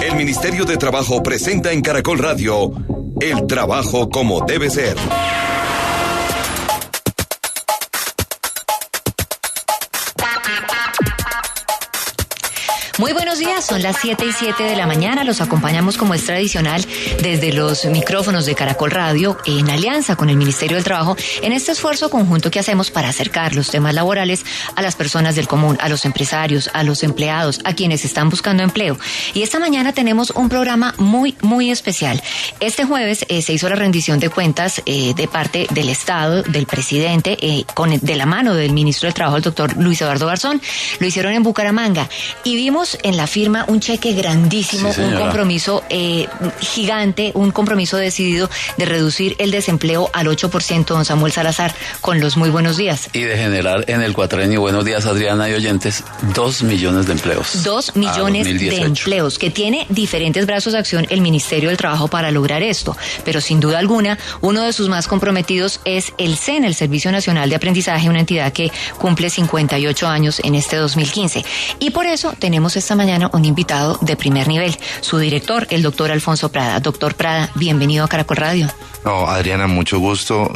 El Ministerio de Trabajo presenta en Caracol Radio El Trabajo como debe ser. Muy buenos días, son las 7:07 de la mañana, los acompañamos como es tradicional desde los micrófonos de Caracol Radio en alianza con el Ministerio del Trabajo en este esfuerzo conjunto que hacemos para acercar los temas laborales a las personas del común, a los empresarios, a los empleados, a quienes están buscando empleo. Y esta mañana tenemos un programa muy especial. Este jueves se hizo la rendición de cuentas de parte del Estado, del presidente, de la mano del ministro del Trabajo, el doctor Luis Eduardo Garzón. Lo hicieron en Bucaramanga y vimos en la firma un cheque grandísimo, sí, un compromiso gigante, un compromiso decidido de reducir el desempleo al 8%, don Samuel Salazar, con los muy buenos días. Y de generar en el cuatrenio, buenos días Adriana y oyentes, 2 millones de empleos. 2 millones de empleos, que tiene diferentes brazos de acción el Ministerio del Trabajo para lograr esto, pero sin duda alguna, uno de sus más comprometidos es el SENA, el Servicio Nacional de Aprendizaje, una entidad que cumple 58 años en este 2015. Y por eso tenemos esta mañana un invitado de primer nivel, su director, el doctor Alfonso Prada. Doctor Prada, bienvenido a Caracol Radio. No, Adriana, mucho gusto.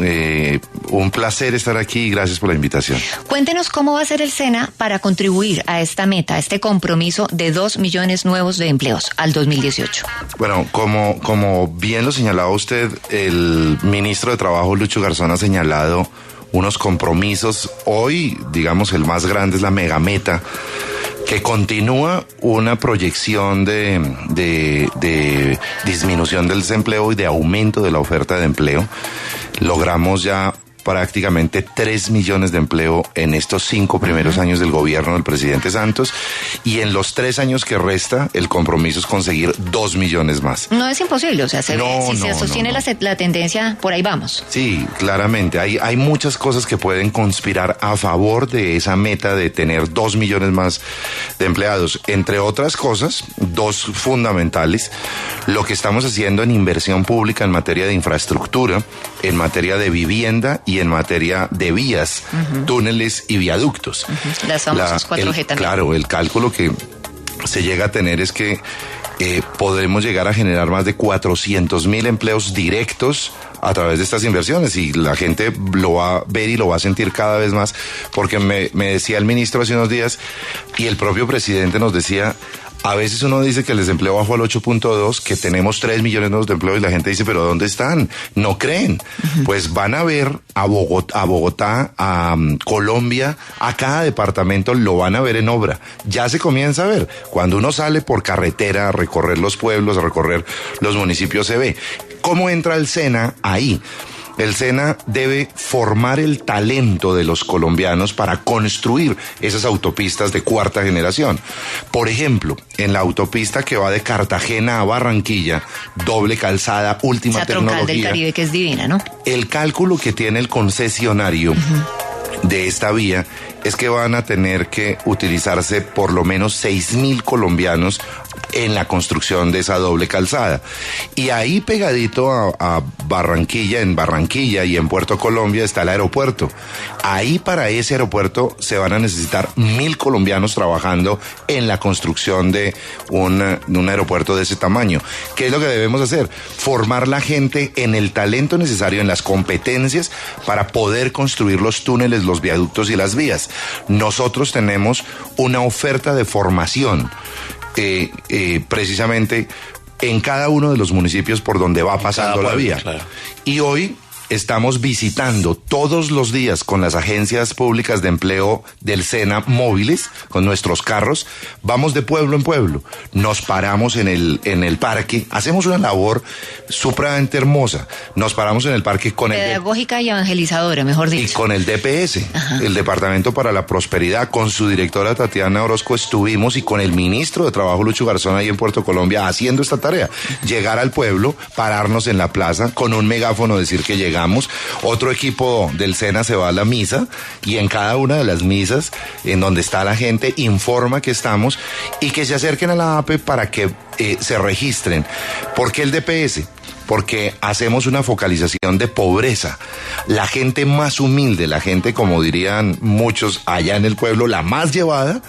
Un placer estar aquí y gracias por la invitación. Cuéntenos cómo va a ser el SENA para contribuir a esta meta, a este compromiso de 2 millones nuevos de empleos al 2018. Bueno, como bien lo señalaba usted, el ministro de Trabajo, Lucho Garzón, ha señalado unos compromisos. Hoy, digamos, el más grande es la megameta, que continúa una proyección de disminución del desempleo y de aumento de la oferta de empleo. Logramos ya prácticamente 3 millones de empleo en estos 5 primeros años del gobierno del presidente Santos, y en los 3 años que resta el compromiso es conseguir 2 millones más. No es imposible, o sea, se sostiene la tendencia, por ahí vamos. Sí, claramente, hay muchas cosas que pueden conspirar a favor de esa meta de tener 2 millones más de empleados, entre otras cosas, 2 fundamentales: lo que estamos haciendo en inversión pública en materia de infraestructura, en materia de vivienda y en materia de vías, túneles y viaductos. Las famosas 4G también. Claro, el cálculo que se llega a tener es que podremos llegar a generar más de 400,000 empleos directos a través de estas inversiones, y la gente lo va a ver y lo va a sentir cada vez más, porque me decía el ministro hace unos días, y el propio presidente nos decía, a veces uno dice que el desempleo bajó al 8.2, que tenemos 3 millones nuevos de empleo, y la gente dice, pero ¿dónde están? No creen. Pues van a ver a Bogotá, a Colombia, a cada departamento lo van a ver en obra. Ya se comienza a ver. Cuando uno sale por carretera a recorrer los pueblos, a recorrer los municipios, se ve. ¿Cómo entra el SENA ahí? El SENA debe formar el talento de los colombianos para construir esas autopistas de cuarta generación. Por ejemplo, en la autopista que va de Cartagena a Barranquilla, doble calzada, última tecnología. Esa troncal del Caribe que es divina, ¿no? El cálculo que tiene el concesionario de esta vía es que van a tener que utilizarse por lo menos 6,000 colombianos en la construcción de esa doble calzada. Y ahí pegadito a Barranquilla, en Barranquilla y en Puerto Colombia, está el aeropuerto. Ahí, para ese aeropuerto, se van a necesitar 1,000 colombianos trabajando en la construcción de un aeropuerto de ese tamaño. ¿Qué es lo que debemos hacer? Formar la gente en el talento necesario, en las competencias para poder construir los túneles, los viaductos y las vías. Nosotros tenemos una oferta de formación precisamente en cada uno de los municipios por donde va pasando la vía. Claro. Y hoy estamos visitando todos los días con las agencias públicas de empleo del SENA móviles, con nuestros carros. Vamos de pueblo en pueblo, nos paramos en el parque, hacemos una labor supremamente hermosa. Nos paramos en el parque con pedagógica y evangelizadora, mejor dicho. Y con el DPS, el Departamento para la Prosperidad, con su directora Tatiana Orozco estuvimos, y con el ministro de Trabajo, Lucho Garzón, ahí en Puerto Colombia, haciendo esta tarea. Llegar al pueblo, pararnos en la plaza, con un megáfono decir que llegamos. Otro equipo del SENA se va a la misa, y en cada una de las misas en donde está la gente informa que estamos, y que se acerquen a la APE para que se registren. ¿Por qué el DPS? porque hacemos una focalización de pobreza. La gente más humilde, la gente, como dirían muchos allá en el pueblo, la más llevada,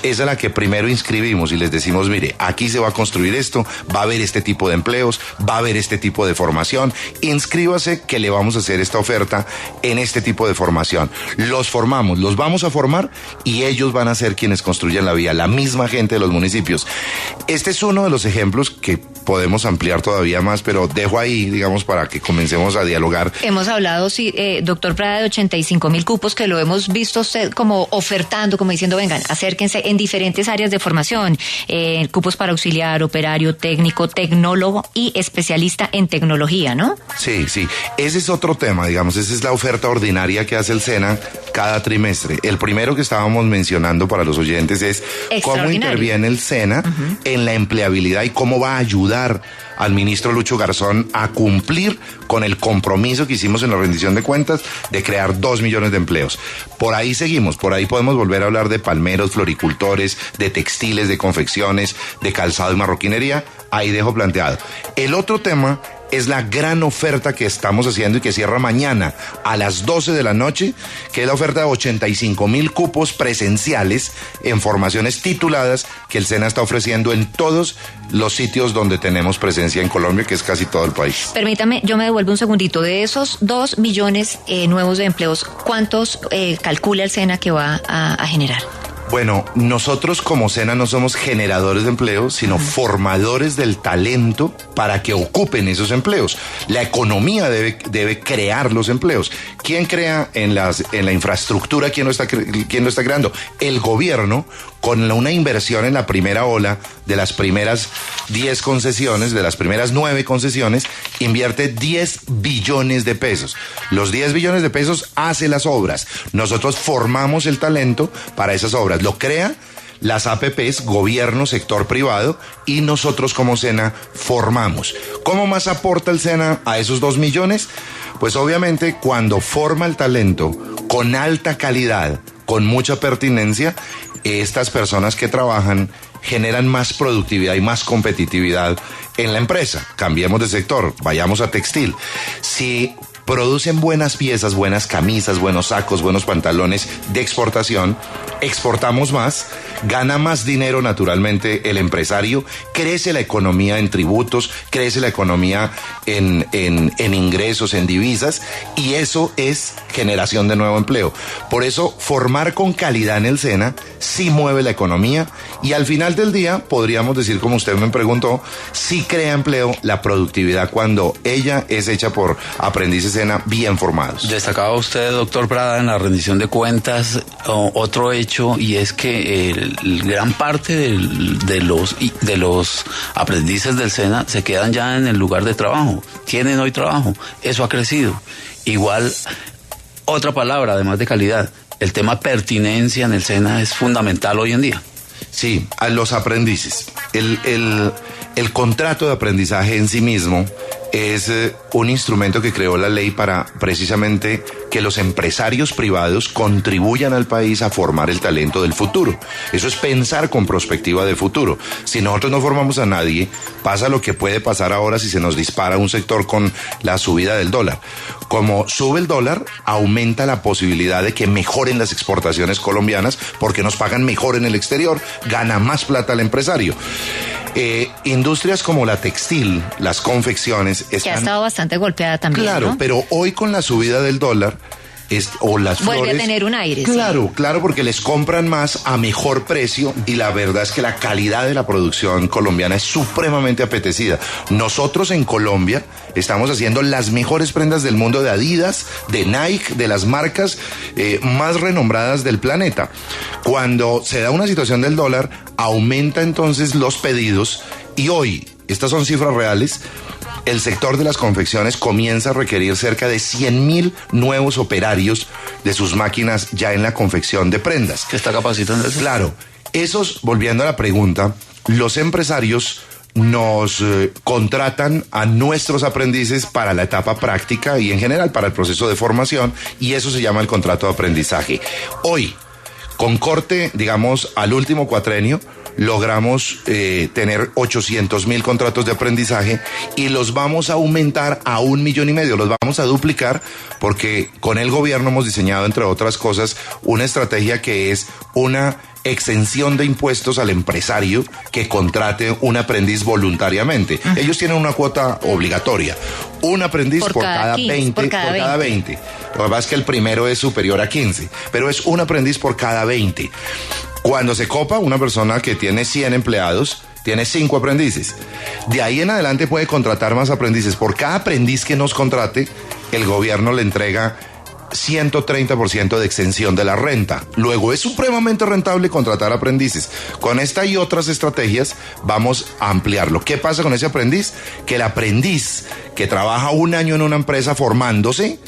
es a la que primero inscribimos y les decimos, mire, aquí se va a construir esto, va a haber este tipo de empleos, va a haber este tipo de formación, inscríbase que le vamos a hacer esta oferta en este tipo de formación. Los formamos, los vamos a formar y ellos van a ser quienes construyan la vía, la misma gente de los municipios. Este es uno de los ejemplos que podemos ampliar todavía más, pero dejo ahí, digamos, para que comencemos a dialogar. Hemos hablado, sí, doctor Prada, de 85,000 cupos que lo hemos visto usted como ofertando, como diciendo, vengan, acérquense en diferentes áreas de formación, cupos para auxiliar, operario, técnico, tecnólogo y especialista en tecnología, ¿no? Sí, sí. Ese es otro tema, digamos, esa es la oferta ordinaria que hace el SENA cada trimestre. El primero que estábamos mencionando para los oyentes es cómo interviene el SENA en la empleabilidad y cómo va a ayudar al ministro Lucho Garzón a cumplir con el compromiso que hicimos en la rendición de cuentas de crear 2 millones de empleos. Por ahí seguimos, por ahí podemos volver a hablar de palmeros, floricultores, de textiles, de confecciones, de calzado y marroquinería. Ahí dejo planteado. El otro tema es la gran oferta que estamos haciendo y que cierra mañana a las 12 de la noche, que es la oferta de 85,000 cupos presenciales en formaciones tituladas que el SENA está ofreciendo en todos los sitios donde tenemos presencia en Colombia, que es casi todo el país. Permítame, yo me devuelvo un segundito. De esos 2 millones nuevos de empleos, ¿cuántos calcula el SENA que va a generar? Bueno, nosotros como SENA no somos generadores de empleos, sino formadores del talento para que ocupen esos empleos. La economía debe crear los empleos. ¿Quién crea en la infraestructura? ¿Quién lo está creando? El gobierno, con una inversión en la primera ola de las primeras 10 concesiones, de las primeras 9 concesiones, invierte 10 billones de pesos. Los 10 billones de pesos hace las obras. Nosotros formamos el talento para esas obras. Lo crea las APPs, gobierno, sector privado, y nosotros como SENA formamos. ¿Cómo más aporta el SENA a esos 2 millones? Pues obviamente cuando forma el talento con alta calidad, con mucha pertinencia, estas personas que trabajan generan más productividad y más competitividad en la empresa. Cambiemos de sector, vayamos a textil. Si producen buenas piezas, buenas camisas, buenos sacos, buenos pantalones de exportación, exportamos más, gana más dinero naturalmente el empresario, crece la economía en tributos, crece la economía en ingresos, en divisas, y eso es generación de nuevo empleo. Por eso, formar con calidad en el SENA sí mueve la economía, y al final del día podríamos decir, como usted me preguntó, sí crea empleo la productividad cuando ella es hecha por aprendices SENA bien formados. Destacaba usted, doctor Prada, en la rendición de cuentas otro hecho, y es que gran parte de los aprendices del SENA se quedan ya en el lugar de trabajo, tienen hoy trabajo, eso ha crecido. Igual, otra palabra, además de calidad, el tema pertinencia en el SENA es fundamental hoy en día. Sí, a los aprendices. El contrato de aprendizaje en sí mismo es un instrumento que creó la ley para precisamente que los empresarios privados contribuyan al país a formar el talento del futuro. Eso es pensar con perspectiva de futuro. Si nosotros no formamos a nadie, pasa lo que puede pasar ahora si se nos dispara un sector con la subida del dólar. Como sube el dólar, aumenta la posibilidad de que mejoren las exportaciones colombianas porque nos pagan mejor en el exterior, gana más plata el empresario. Industrias como la textil, las confecciones están... Que ha estado bastante golpeada también, claro, ¿no? Pero hoy con la subida del dólar o las flores... Vuelve a tener un aire. Claro, sí. Claro, porque les compran más a mejor precio, y la verdad es que la calidad de la producción colombiana es supremamente apetecida. Nosotros en Colombia estamos haciendo las mejores prendas del mundo, de Adidas, de Nike, de las marcas más renombradas del planeta. Cuando se da una situación del dólar, aumenta entonces los pedidos, y hoy, estas son cifras reales, el sector de las confecciones comienza a requerir cerca de 100,000 nuevos operarios de sus máquinas ya en la confección de prendas. ¿Qué está capacitando eso? Claro, volviendo a la pregunta, los empresarios nos contratan a nuestros aprendices para la etapa práctica y en general para el proceso de formación, y eso se llama el contrato de aprendizaje. Hoy, con corte, digamos, al último cuatrenio, logramos tener 800,000 contratos de aprendizaje y los vamos a aumentar a 1,5 millones, los vamos a duplicar porque con el gobierno hemos diseñado, entre otras cosas, una estrategia que es una exención de impuestos al empresario que contrate un aprendiz voluntariamente. Ellos tienen una cuota obligatoria, un aprendiz por cada 20. Lo que pasa es que el primero es superior a 15, pero es un aprendiz por cada 20. Cuando se copa una persona que tiene 100 empleados, tiene 5 aprendices. De ahí en adelante puede contratar más aprendices. Por cada aprendiz que nos contrate, el gobierno le entrega 130% de exención de la renta. Luego es supremamente rentable contratar aprendices. Con esta y otras estrategias vamos a ampliarlo. ¿Qué pasa con ese aprendiz? Que el aprendiz que trabaja 1 año en una empresa formándose,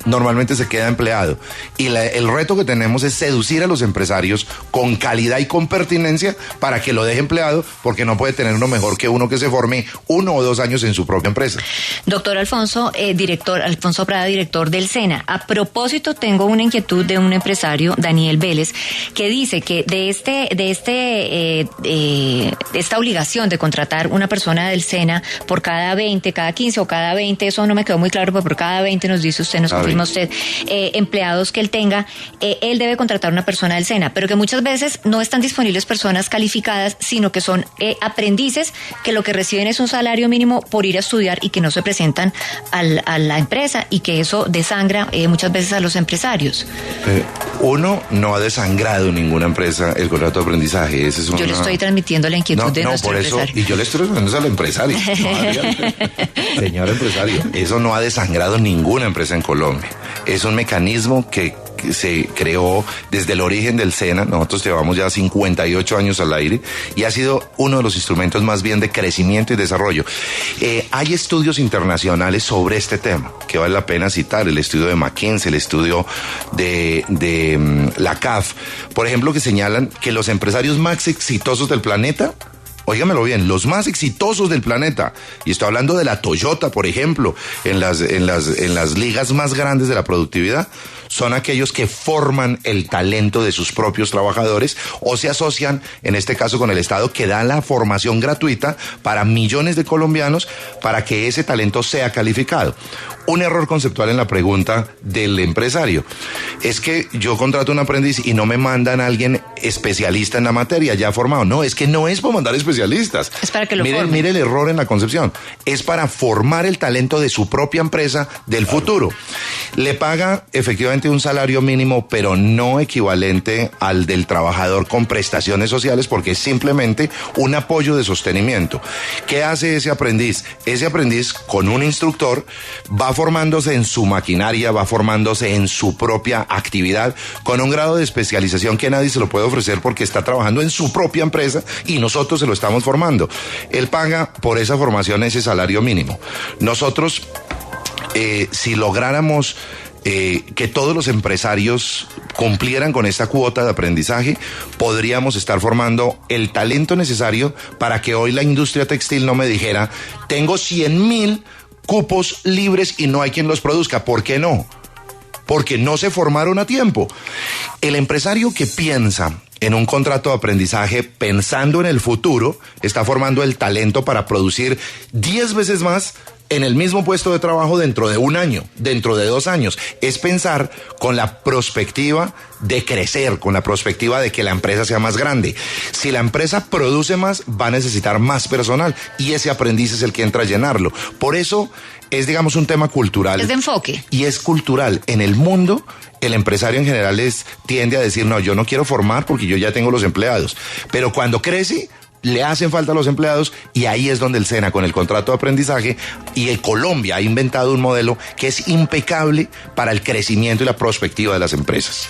normalmente se queda empleado. Y el reto que tenemos es seducir a los empresarios con calidad y con pertinencia para que lo deje empleado, porque no puede tener uno mejor que uno que se forme 1 o 2 años en su propia empresa. Doctor Alfonso Prada, director del SENA. A propósito, tengo una inquietud de un empresario, Daniel Vélez, que dice que de esta obligación de contratar una persona del SENA por cada 20, cada 15 o cada 20, eso no me quedó muy claro, pero por cada 20 nos dice usted, nos confirma usted, empleados que él tenga, él debe contratar una persona del SENA, pero que muchas veces no están disponibles personas calificadas, sino que son aprendices que lo que reciben es un salario mínimo por ir a estudiar y que no se presentan a la empresa, y que eso desangra muchas veces a los empresarios. Uno no ha desangrado ninguna empresa el contrato de aprendizaje. Yo le estoy transmitiendo la inquietud de nuestro empresario. Y yo le estoy respondiendo al empresario. Señor empresario, eso no ha desangrado ninguna empresa en Colombia. Es un mecanismo que se creó desde el origen del SENA. Nosotros llevamos ya 58 años al aire y ha sido uno de los instrumentos más bien de crecimiento y desarrollo. Hay estudios internacionales sobre este tema que vale la pena citar: el estudio de McKinsey, el estudio de la CAF, por ejemplo, que señalan que los empresarios más exitosos del planeta, óigamelo bien, los más exitosos del planeta, y estoy hablando de la Toyota, por ejemplo, en las ligas más grandes de la productividad, son aquellos que forman el talento de sus propios trabajadores o se asocian, en este caso, con el Estado, que da la formación gratuita para millones de colombianos para que ese talento sea calificado. Un error conceptual en la pregunta del empresario es que yo contrato un aprendiz y no me mandan a alguien especialista en la materia ya formado. No, es que no es para mandar especialistas. Es para que lo formen. Mire el error en la concepción. Es para formar el talento de su propia empresa del futuro. Le paga efectivamente un salario mínimo, pero no equivalente al del trabajador con prestaciones sociales, porque es simplemente un apoyo de sostenimiento. ¿Qué hace ese aprendiz? Ese aprendiz, con un instructor, va formándose en su maquinaria, va formándose en su propia actividad, con un grado de especialización que nadie se lo puede ofrecer porque está trabajando en su propia empresa y nosotros se lo estamos formando. Él paga por esa formación ese salario mínimo. Nosotros, si lográramos que todos los empresarios cumplieran con esta cuota de aprendizaje, podríamos estar formando el talento necesario para que hoy la industria textil no me dijera: tengo 100,000 cupos libres y no hay quien los produzca. ¿Por qué no? Porque no se formaron a tiempo. El empresario que piensa en un contrato de aprendizaje pensando en el futuro, está formando el talento para producir 10 veces más en el mismo puesto de trabajo dentro de 1 año, dentro de 2 años. Es pensar con la perspectiva de crecer, con la perspectiva de que la empresa sea más grande. Si la empresa produce más, va a necesitar más personal y ese aprendiz es el que entra a llenarlo. Por eso es, digamos, un tema cultural. Es de enfoque. Y es cultural. En el mundo, el empresario en general tiende a decir: no, yo no quiero formar porque yo ya tengo los empleados. Pero cuando crece, le hacen falta a los empleados, y ahí es donde el SENA, con el contrato de aprendizaje, y Colombia ha inventado un modelo que es impecable para el crecimiento y la prospectiva de las empresas.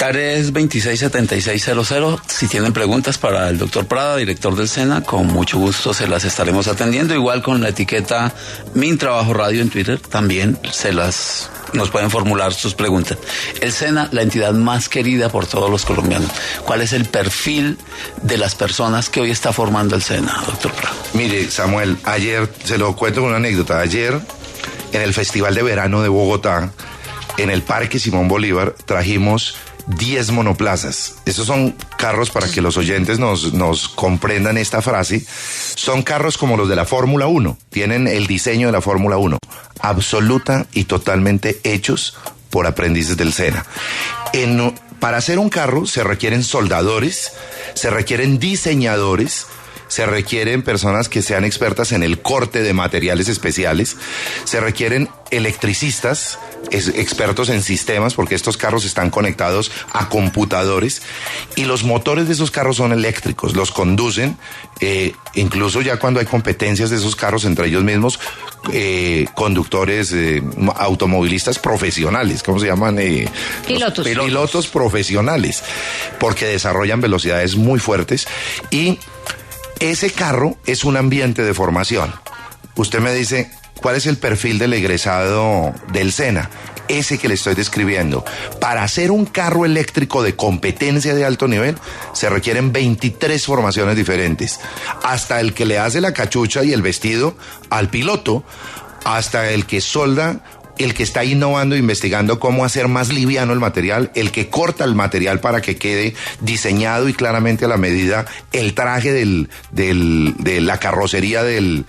326-7600. Si tienen preguntas para el doctor Prada, director del SENA, con mucho gusto se las estaremos atendiendo. Igual con la etiqueta Min Trabajo Radio en Twitter, también nos pueden formular sus preguntas. El SENA, la entidad más querida por todos los colombianos. ¿Cuál es el perfil de las personas que hoy está formando el SENA, doctor Prada? Mire, Samuel, ayer, se lo cuento con una anécdota. Ayer, en el Festival de Verano de Bogotá, en el Parque Simón Bolívar, trajimos 10 monoplazas. Estos son carros, para que los oyentes nos comprendan esta frase, son carros como los de la Fórmula 1, tienen el diseño de la Fórmula 1, absoluta y totalmente hechos por aprendices del SENA. Para hacer un carro se requieren soldadores, se requieren diseñadores, se requieren personas que sean expertas en el corte de materiales especiales, se requieren electricistas, expertos en sistemas, porque estos carros están conectados a computadores y los motores de esos carros son eléctricos, los conducen, incluso ya cuando hay competencias de esos carros entre ellos mismos, conductores, automovilistas profesionales, ¿cómo se llaman? Pilotos profesionales, porque desarrollan velocidades muy fuertes y ese carro es un ambiente de formación. Usted me dice, ¿cuál es el perfil del egresado del SENA? Ese que le estoy describiendo. Para hacer un carro eléctrico de competencia de alto nivel, se requieren 23 formaciones diferentes. Hasta el que le hace la cachucha y el vestido al piloto, hasta el que solda, el que está innovando, investigando cómo hacer más liviano el material, el que corta el material para que quede diseñado y claramente a la medida el traje de la carrocería del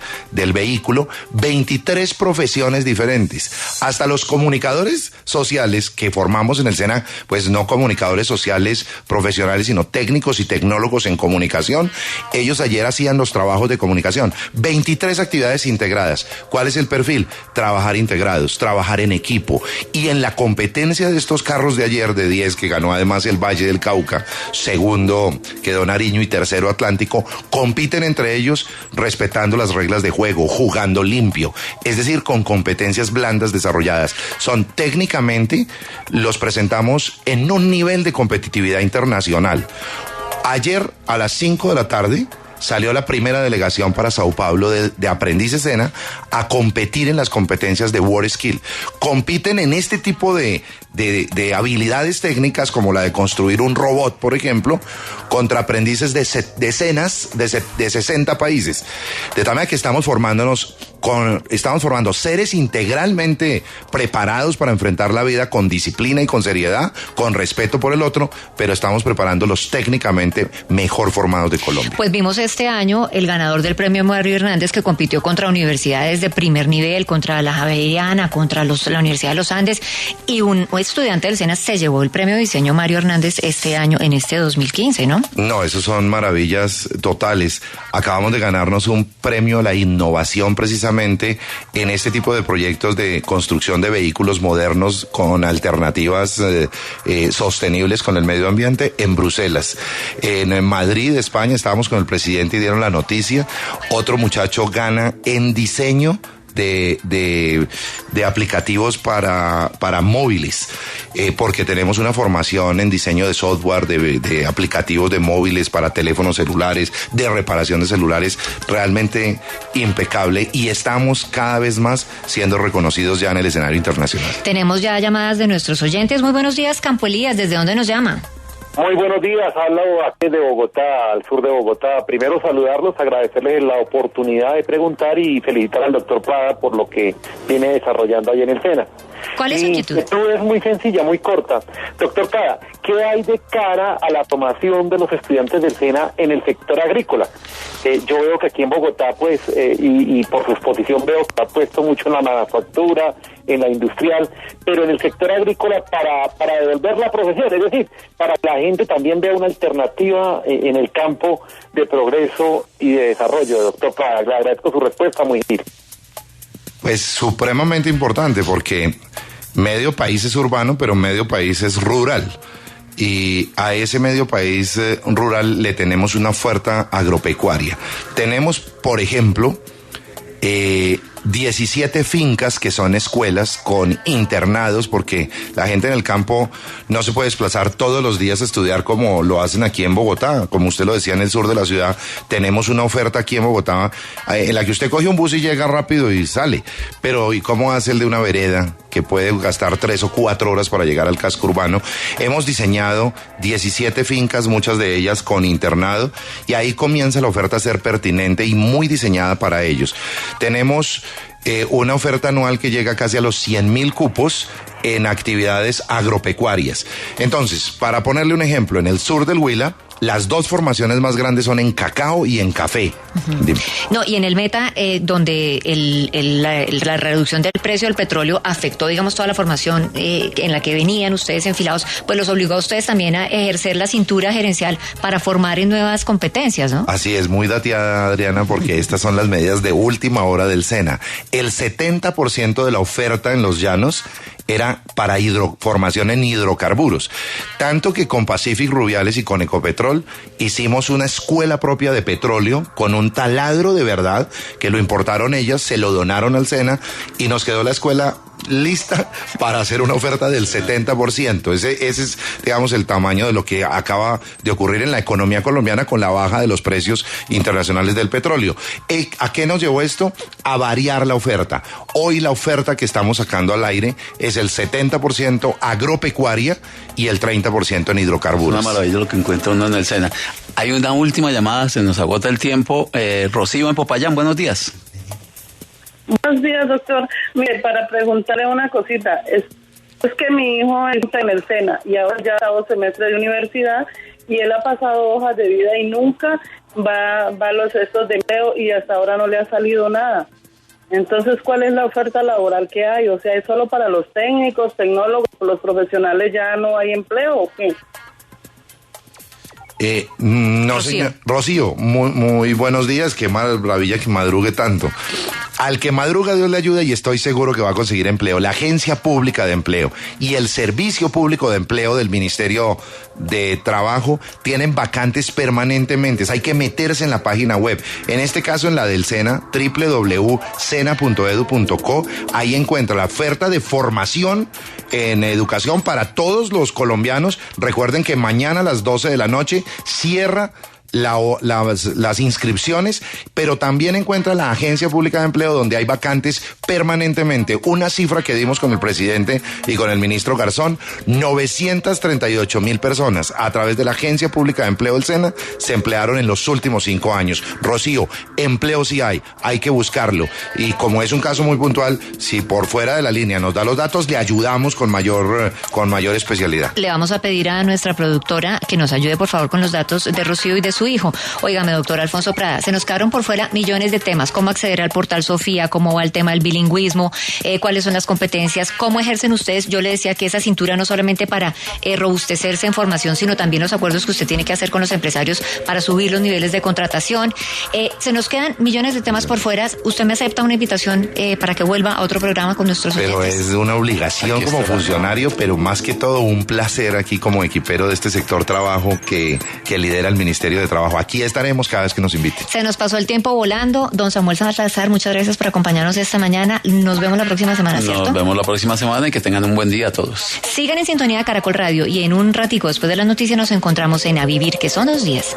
vehículo, 23 profesiones diferentes. Hasta los comunicadores sociales que formamos en el SENA, pues no comunicadores sociales profesionales, sino técnicos y tecnólogos en comunicación, ellos ayer hacían los trabajos de comunicación. 23 actividades integradas. ¿Cuál es el perfil? Trabajar integrados, trabajar en equipo. Y en la competencia de estos carros de ayer de 10, que ganó además el Valle del Cauca, segundo quedó Nariño y tercero Atlántico, compiten entre ellos respetando las reglas de juego, jugando limpio, es decir, con competencias blandas desarrolladas. Son técnicamente, los presentamos en un nivel de competitividad internacional. Ayer a las 5 de la tarde salió la primera delegación para Sao Paulo de aprendices SENA a competir en las competencias de WorldSkill. Compiten en este tipo de habilidades técnicas, como la de construir un robot, por ejemplo, contra aprendices de SENAs de 60 países. De tal manera que estamos formando seres integralmente preparados para enfrentar la vida con disciplina y con seriedad, con respeto por el otro, pero estamos preparándolos técnicamente mejor formados de Colombia. Pues vimos este año el ganador del premio Mario Hernández, que compitió contra universidades de primer nivel, contra la Javeriana, contra la Universidad de los Andes, y un estudiante del SENA se llevó el premio de diseño Mario Hernández este año, en este 2015, ¿no? No, esos son maravillas totales. Acabamos de ganarnos un premio a la innovación precisamente en este tipo de proyectos de construcción de vehículos modernos con alternativas sostenibles con el medio ambiente en Bruselas. En Madrid, España, estábamos con el presidente y dieron la noticia. Otro muchacho gana en diseño de aplicativos para móviles, porque tenemos una formación en diseño de software, de aplicativos de móviles para teléfonos celulares, de reparación de celulares, realmente impecable, y estamos cada vez más siendo reconocidos ya en el escenario internacional. Tenemos ya llamadas de nuestros oyentes. Muy buenos días, Campo Elías, ¿desde dónde nos llama? Muy buenos días, hablo aquí de Bogotá, al sur de Bogotá. Primero saludarlos, agradecerles la oportunidad de preguntar y felicitar al doctor Prada por lo que viene desarrollando ahí en el SENA. ¿Cuál es su inquietud? Esto es muy sencilla, muy corta. Doctor Prada, ¿qué hay de cara a la formación de los estudiantes del SENA en el sector agrícola? Yo veo que aquí en Bogotá, pues, y por su exposición veo que ha puesto mucho en la manufactura, en la industrial, pero en el sector agrícola para devolver la profesión, es decir, para que la gente también vea una alternativa en el campo de progreso y de desarrollo. Doctor Prada, le agradezco su respuesta, muy gentil. Pues supremamente importante, porque medio país es urbano, pero medio país es rural. Y a ese medio país rural le tenemos una oferta agropecuaria. Tenemos, por ejemplo, 17 fincas que son escuelas con internados, porque la gente en el campo no se puede desplazar todos los días a estudiar como lo hacen aquí en Bogotá. Como usted lo decía, en el sur de la ciudad tenemos una oferta aquí en Bogotá en la que usted coge un bus y llega rápido y sale. Pero ¿y cómo hace el de una vereda que puede gastar 3 o 4 horas para llegar al casco urbano? Hemos diseñado 17 fincas, muchas de ellas con internado, y ahí comienza la oferta a ser pertinente y muy diseñada para ellos. Tenemos una oferta anual que llega casi a los 100,000 cupos en actividades agropecuarias. Entonces, para ponerle un ejemplo, en el sur del Huila, las dos formaciones más grandes son en cacao y en café. No, y en el Meta, donde la reducción del precio del petróleo afectó, digamos, toda la formación en la que venían ustedes enfilados, pues los obligó a ustedes también a ejercer la cintura gerencial para formar en nuevas competencias, ¿no? Así es, muy dateada, Adriana, porque estas son las medidas de última hora del SENA. El 70% de la oferta en los llanos era para formación en hidrocarburos. Tanto que con Pacific Rubiales y con Ecopetrol hicimos una escuela propia de petróleo con un taladro de verdad que lo importaron ellas, se lo donaron al SENA y nos quedó la escuela lista para hacer una oferta del 70%. Ese es, digamos, el tamaño de lo que acaba de ocurrir en la economía colombiana con la baja de los precios internacionales del petróleo. ¿A qué nos llevó esto? A variar la oferta. Hoy la oferta que estamos sacando al aire es el 70% agropecuaria y el 30% en hidrocarburos. Una maravilla lo que encuentra uno en el SENA. Hay una última llamada, se nos agota el tiempo. Rocío en Popayán, buenos días. Buenos días, doctor. Mire, para preguntarle una cosita, es que mi hijo está en el SENA y ahora ya está 2 semestres de universidad y él ha pasado hojas de vida y nunca va a los cestos de empleo y hasta ahora no le ha salido nada. Entonces, ¿cuál es la oferta laboral que hay? O sea, ¿es solo para los técnicos, tecnólogos, los profesionales ya no hay empleo o qué? No, señor. Rocío, muy buenos días, qué maravilla que madrugue tanto. Al que madruga Dios le ayuda y estoy seguro que va a conseguir empleo. La Agencia Pública de Empleo y el Servicio Público de Empleo del Ministerio de Trabajo tienen vacantes permanentemente. Hay que meterse en la página web. En este caso en la del SENA, www.sena.edu.co. Ahí encuentra la oferta de formación en educación para todos los colombianos. Recuerden que mañana a las 12 de la noche cierra las inscripciones, pero también encuentra la Agencia Pública de Empleo donde hay vacantes permanentemente. Una cifra que dimos con el presidente y con el ministro Garzón, 938,000 personas a través de la Agencia Pública de Empleo del SENA se emplearon en los últimos 5 años. Rocío, empleo sí hay que buscarlo. Y como es un caso muy puntual, si por fuera de la línea nos da los datos, le ayudamos con mayor especialidad. Le vamos a pedir a nuestra productora que nos ayude, por favor, con los datos de Rocío y de su hijo. Óigame, doctor Alfonso Prada, se nos quedaron por fuera millones de temas. ¿Cómo acceder al portal Sofía? ¿Cómo va el tema del bilingüismo? ¿Cuáles son las competencias? ¿Cómo ejercen ustedes? Yo le decía que esa cintura no solamente para robustecerse en formación, sino también los acuerdos que usted tiene que hacer con los empresarios para subir los niveles de contratación. Se nos quedan millones de temas por fuera. ¿Usted me acepta una invitación para que vuelva a otro programa con nuestros oyentes? Pero es una obligación como funcionario, pero más que todo un placer aquí como equipero de este sector trabajo que lidera el Ministerio de Trabajo. Aquí estaremos cada vez que nos inviten. Se nos pasó el tiempo volando. Don Samuel Salazar, muchas gracias por acompañarnos esta mañana. Nos vemos la próxima semana, ¿cierto? Nos vemos la próxima semana y que tengan un buen día a todos. Sigan en sintonía de Caracol Radio y en un ratico después de las noticias nos encontramos en A Vivir, que son los 10.